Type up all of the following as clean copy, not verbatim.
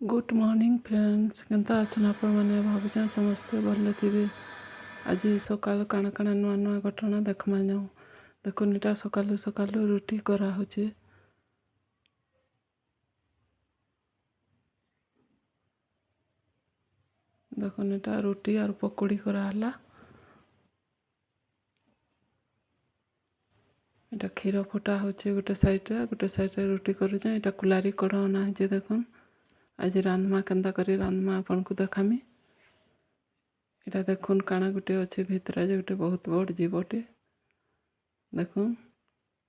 Good morning friends केनता अछन आपण माने भाबुछन समस्ते भले थिबे। आज सकाल काना काना नुआ नुआ घटना देखमा जाऊ। देखो निटा सकालु सकालु रुटी करा होचे। देखो निटा रुटी और पकोड़ी करा हला। एटा खीर फुटा होचे गोटे साइड रे रुटी करूचे। एटा कुलारी कढ़ा ना जे देखन। आज रांधमा केनता करी रांधमा आपन को देखामी। एटा देखुन काना गुटे अच्छे भितरा जे गुटे बहुत बड़ जीवटे। देखुन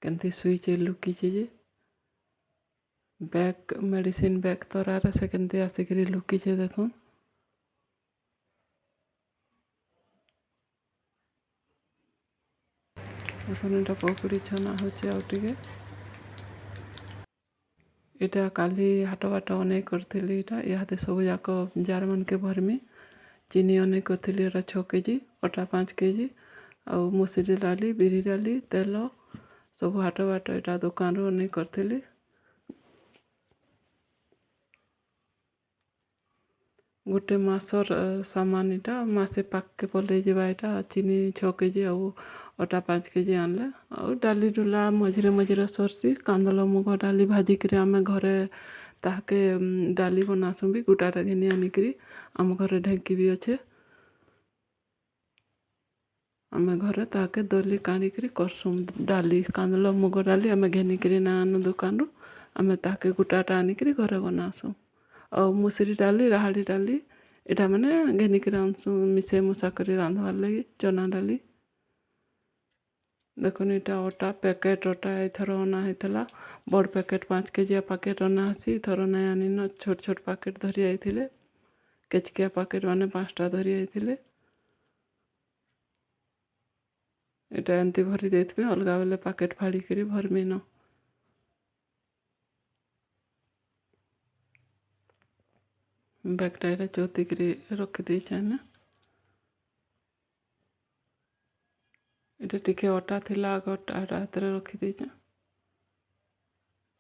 केनती सुईचे लुकीचे जे बैग मेडिसिन बैग तरार से केनती आसिकरी लुकीचे देखुन। देखुन एटा पकुड़ी छना होचे आउ टिके। एटा काली हाट बाट अनेक करथिली। एटा याते सब जाक जार मन के भरमी चीनी अनेक करथिली। एटा 6 केजी अटा 5 केजी आउ मुसरी डाली बिरी डाली तेल सब हाट बाट एटा दुकान रो अनेक करथिली। गोटे मासर सामान एटा मासे पाक के पले जेबा। एटा चीनी 6 केजी आउ अटा 5 केजी आनले आउ डाली डुला मझिरे मझिरे सरसी कांदल मुग डाली भाजी करे आमे घरे ताके डाली बनासु भी गुटाटा घिनी आनिकरी आम घरे ढेंकी भी अच्छे। आमे घरे ताके दली काणिकरी करसु डाली कांदल मुग डाली आमे घेनिकरी ना आनु दुकान रो आमे ताके गुटाटा आनिकरी घरे बनासु। और मुसरी डाली राहड़ी डाली एटा माने घेनिकरी आनसु मिसे मुसा करी रांधवार लगी चना डाली। देखो एटा अटा पैकेट अटा एथर अना हेतला बड़ पैकेट 5 केजी पैकेट अना हसी थर ना आनी न छोट छोट पैकेट धरी आइथिले। केचकिया पैकेट माने 5टा धरी आइथिले। एटा एंती भरी देथबे अलगा बेले पैकेट फाड़ी करी भरमी न। बैगटा एटा चौती करी रखी दी छाने। एटा टिके अटा थिला अटा हातरे रखी दी छा।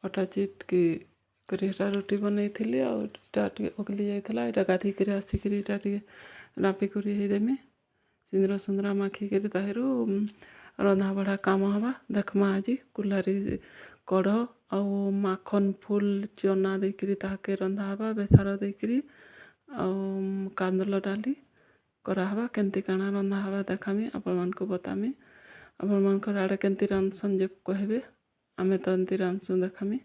अटा चिटकी करी एटा रोटी बनै थिली और एटा टिके ओगली जाइथला। एटा गाधी करी आसी करी एटा टिके नापी करी हे देमी सिंदरा सुंदरा माखी करी ताहिरु रंधा बढ़ा काम हवा देखमा आजी कुल्हारी कढ़ आउ माखन फूल चना देकरी ताके रंधा हवा बेसार देकरी आउ कांदल डाली करा हवा केनती काना रंधा हवा देखामी आपण मान को बतामी। आपण मान को आड़े केनती रांधसन जे कहबे आमे तो एंती रांधसु देखामी।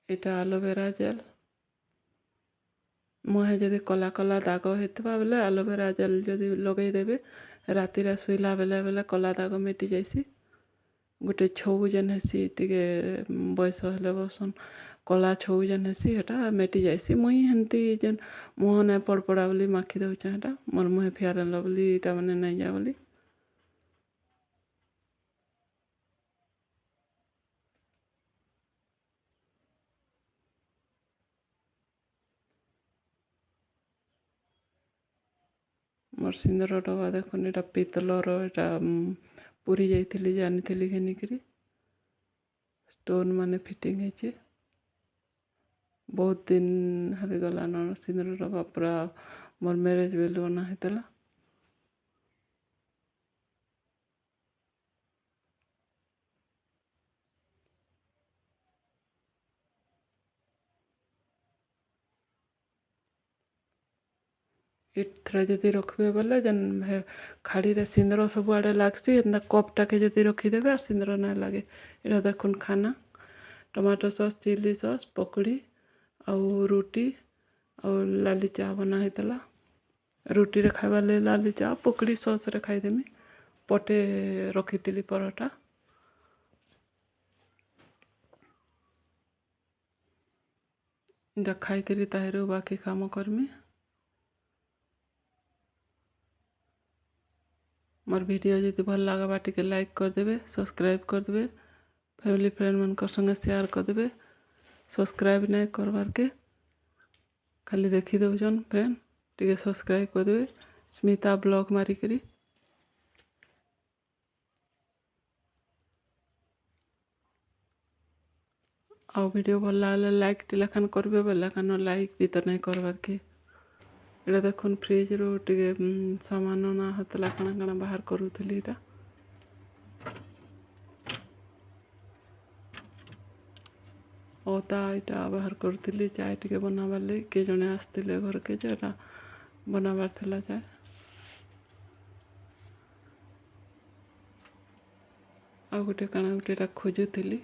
एटा एलोवेरा जेल मुहे जदि कला कला दाग हेतबा बेले एलोवेरा जेल जदि लगे देबे राति रे सुइला बेले बेले कला दाग मिटी जाइसी। गोटे छौ जेन हेसी टिके बयस हेले बसन कला छौ जेन हेसी हेटा मिटी जाइसी। मुई हेंती जेन मुह ने पड़पड़ा बोली माखी दउछे हेटा मोर मुहे फेयर एंड लवली एटा माने नहीं जा बोली। मोर सिंदूर डबा देखुन एटा पितलर एटा पूरी जाइथिली जानिथिली घिनिकरी स्टोन माने फिटिंग हेचे। बहुत दिन हरि गला न सिंदूर डबा पूरा मोर मैरिज बेलु बना हेतला। इथरे जदि रखबे बोले जन खाड़ी रे सिंदूर सब आड़े लागसी एंता कपटा के जदि रखी देबे और सिंदूर ना लागे। एटा देखुन खाना टमाटो सॉस चिली सॉस पकड़ी आउ रोटी और लाली चा बना हेतला। रोटी रे खाइबा ले लाली चा पकड़ी सॉस रे खाई देमी। पटे रखीतिली परोटा एटा खाई करी ताहिरु बाकी काम करमी। मोर वीडियो जदि भल लागबा टिके लाइक कर देबे सब्सक्राइब कर देबे फैमिली फ्रेंड मन को संगे शेयर कर देबे। सब्सक्राइब नहीं करबार के खाली देखी दउछन फ्रेंड टिके सब्सक्राइब कर देबे स्मिता ब्लॉग मारी करी। ଆଉ ଭିଡ଼ିଓ ଭଲ ଲାଗଲେ ଲାଇକ୍ ଟି ଲେଖାନ୍ କରିବେ ବେଲେ କାନ ଲାଇକ୍ ବି ତ ନାଇଁ କରବାର୍ କି ଏଇଟା ଦେଖୁନ୍ ଫ୍ରିଜ୍ରୁ ଟିକେ ସାମାନ ନା ହଉଥିଲା କାଣା କାଣା ବାହାର କରୁଥିଲି ଏଇଟା ଅଦା ଏଇଟା ବାହାର କରୁଥିଲି ଚାଏ ଟିକେ ବନାବାର୍ ଲାଗି କିଏ ଜଣେ ଆସିଥିଲେ ଘରକେ ଯେ ଏଇଟା ବନାବାର୍ ଥିଲା ଚାଏ ଆଉ ଗୋଟେ କାଣା ଗୋଟେ ଏଇଟା ଖୋଜୁଥିଲି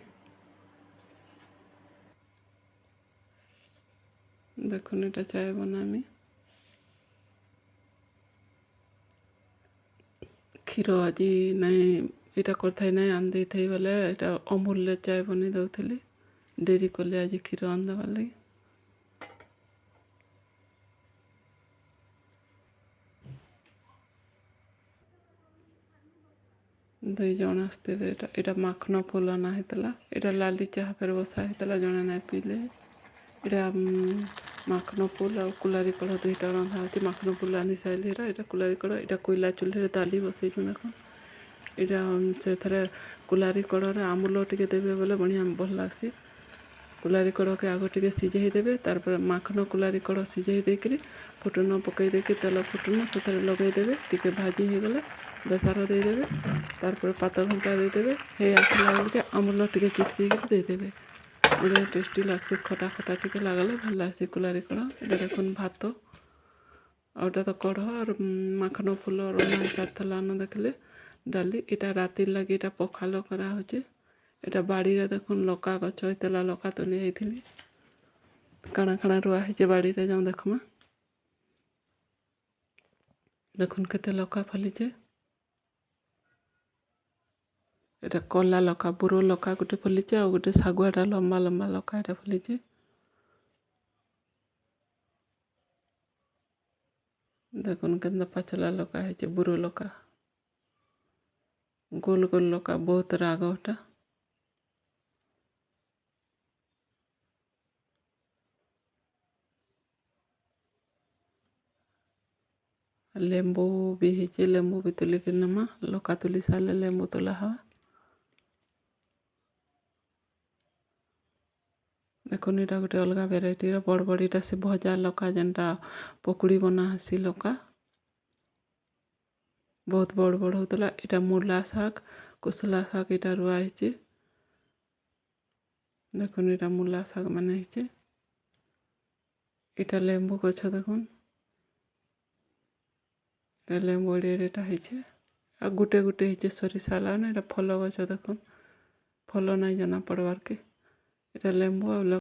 ଦେଖୁନ୍ ଏଇଟା ଚାଏ ବନାମି କ୍ଷୀର ଆଜି ନାଇଁ ଏଇଟା କରିଥାଇ ନାଇଁ ଆଣି ଦେଇଥାଇ ବେଲେ ଏଇଟା ଅମୁଲରେ ଚାଏ ବନେଇ ଦଉଥିଲି ଡେରି କଲେ ଆଜି କ୍ଷୀର ଆଣିଦେବାର୍ ଲାଗି ଦୁଇ ଜଣ ଆସିଥିଲେ ଏଇଟା ମାଖନ ଫୁଲ ଅନା ହେଇଥିଲା ଏଇଟା ଲାଲି ଚାହା ଫେର୍ ବସା ହେଇଥିଲା ଜଣେ ନାଇଁ ପିଇଲେ ଏଇଟା ମାଖନ ଫୁଲ ଆଉ କୁଲାରୀ କଢ଼ ଦୁଇଟା ରନ୍ଧା ହେଉଛି ମାଖନ ଫୁଲ ଆନି ସାରିଲି ଏଇଟା କୁଲାରୀ କଢ଼ ଏଇଟା କୋଇଲା ଚୁଲିରେ ଡାଲି ବସେଇଛୁ ଦେଖୁନ୍ ଏଇଟା ସେଥିରେ କୁଲାରୀ କଢ଼ରେ ଆମ୍ବୁଲ ଟିକେ ଦେବେ ବୋଲେ ବଢ଼ିଆ ଭଲ ଲାଗ୍ସି କୁଲାରୀ କଢ଼କେ ଆଗ ଟିକେ ସିଝେଇ ଦେବେ ତାପରେ ମାଖନ କୁଲାରୀ କଢ଼ ସିଝେଇ ଦେଇକିରି ଫୁଟଣ ପକେଇ ଦେଇକି ତେଲ ଫୁଟଣ ସେଥିରେ ଲଗେଇଦେବେ ଟିକେ ଭାଜି ହେଇଗଲେ ବେସାର ଦେଇଦେବେ ତାପରେ ପାତ ଘଣ୍ଟା ଦେଇଦେବେ ହେଇ ଆସିଲା ବେଳକେ ଆମ୍ବୁଲ ଟିକେ ଚିଟକିକି ଦେଇଦେବେ ବଢ଼ିଆ ଟେଷ୍ଟି ଲାଗ୍ସି ଖଟା ଖଟା ଟିକେ ଲାଗ୍ଲେ ଭଲ ଲାଗ୍ସି କୁଲାରୀ କଢ଼ ଏଇଟା ଦେଖୁନ୍ ଭାତ ଆଉ ଏଇଟା ତ କଢ଼ ଆର୍ ମାଖନ ଫୁଲ ରନ୍ଧା ହେଇସାରିଥିଲା ନ ଦେଖିଲେ ଡାଲି ଏଇଟା ରାତିର୍ ଲାଗି ଏଇଟା ପଖାଲ କରାହେଉଛି ଏଇଟା ବାଡ଼ିରେ ଦେଖୁନ୍ ଲଙ୍କା ଗଛ ହେଇଥିଲା ଲଙ୍କା ତୁଲି ଯାଇଥିଲି କାଣା କାଣା ରୁଆ ହେଇଛି ବାଡ଼ିରେ ଯାଉଁ ଦେଖମା ଦେଖୁନ୍ କେତେ ଲଙ୍କା ଫଳିଛେ ଏଇଟା କଲା ଲଙ୍କା ବୁରୋ ଲଙ୍କା ଗୋଟେ ଫଳିଛେ ଆଉ ଗୋଟେ ଶାଗୁଆଟା ଲମ୍ବା ଲମ୍ବା ଲଙ୍କା ଏଇଟା ଫଳିଛେ ଦେଖୁନ୍ କେନ୍ତା ପାଚଲା ଲଙ୍କା ହେଇଛେ ବୁରୋ ଲଙ୍କା ଗୋଲ ଗୋଲ ଲଙ୍କା ବହୁତ ରାଗଟା ଲେମ୍ବୁ ବି ହେଇଛେ ଲେମ୍ବୁ ବି ତୁଲିକି ନେମା ଲଙ୍କା ତୁଲି ସାରିଲେ ଲେମ୍ବୁ ତୁଲା ହବା ଦେଖୁନ୍ ଏଇଟା ଗୋଟେ ଅଲଗା ଭେରାଇଟିର ବଡ଼ ବଡ଼ ଏଇଟା ସେ ଭଜା ଲଙ୍କା ଯେନ୍ଟା ପକୁଡ଼ି ବନା ହେସି ଲଙ୍କା ବହୁତ ବଡ଼ ବଡ଼ ହଉଥିଲା ଏଇଟା ମୂଲା ଶାଗ କୋଶଲା ଶାଗ ଏଇଟା ରୁଆ ହେଇଛେ ଦେଖୁନ୍ ଏଇଟା ମୂଲା ଶାଗ ମାନେ ହେଇଛେ ଏଇଟା ଲେମ୍ବୁ ଗଛ ଦେଖୁନ୍ ଏଇଟା ଲେମ୍ବୁ ଏଇଟା ହେଇଛେ ଆଉ ଗୋଟେ ଗୋଟେ ହେଇଛେ ସୋରିଷା ଲାନ ଏଇଟା ଫଲ ଗଛ ଦେଖୁନ୍ ଫଲ ନାଇଁ ଜନା ପଡ଼ବାର୍ କେ ଏଇଟା ଲେମ୍ବୁ ଆଉ